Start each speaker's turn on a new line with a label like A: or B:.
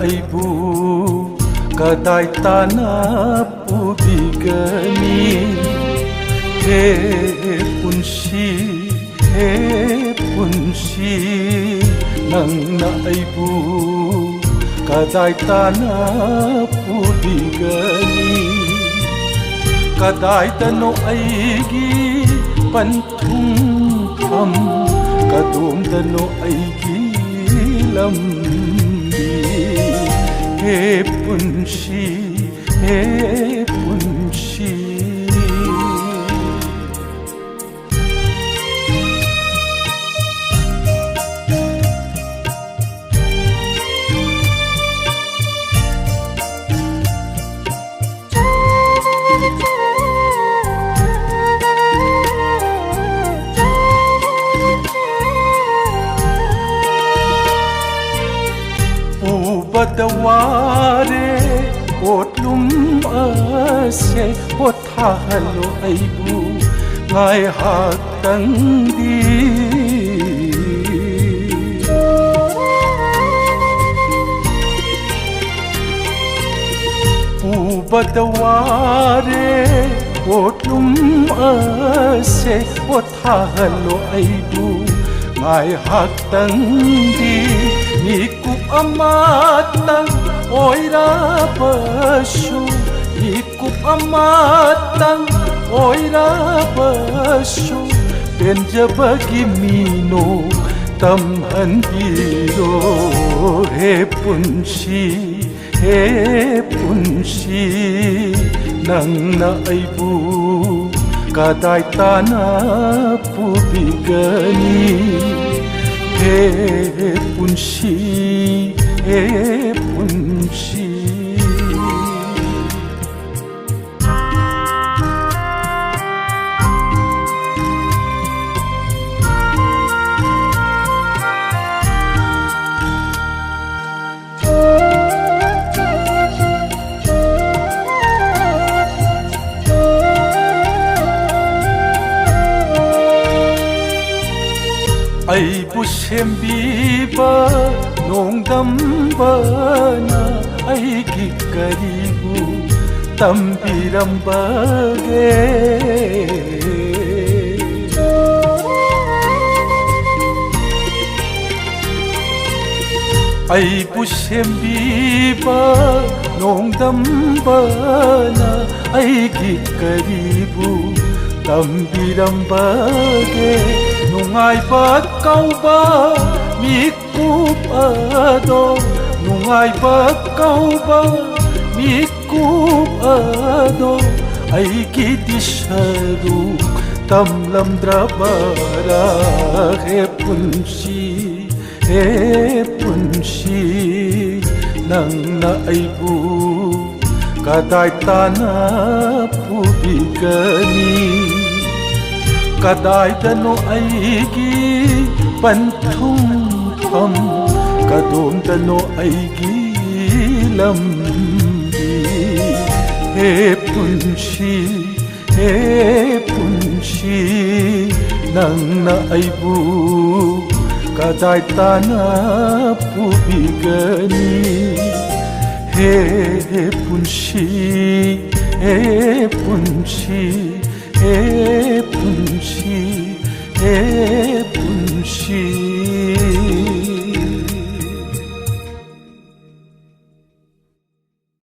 A: aibu kadai tanah pubigani he punsi nang na aibu kadai tanah pubigani kadai tano aigi panthum tham kadum tano aigi lambi he punsi Badaware potlum ase pothalo aibu ngai hatang di badaware potlum ase pothalo aibu ngai hatang di Ikup amatang oira basu Ikup amatang oira basu Benja bagi mino tamhan biro He punsi nang na aibu kadai tanah pubigani he punsi Aibu sembiba nongdambana aigi karibu tambirambage Aibu sembiba nongdambana aigi karibu tambirambage Nungai ba kauba mikup ado Nungai ba kauba mikup ado Aigi disaruk tamlam drabara He punsi nang na aibu kadai tanah pubigani Kadai tano aigi panthum tham kadum tano aigi lambi he punsi nang na aibu kadai tanah pubigani he punsi punsi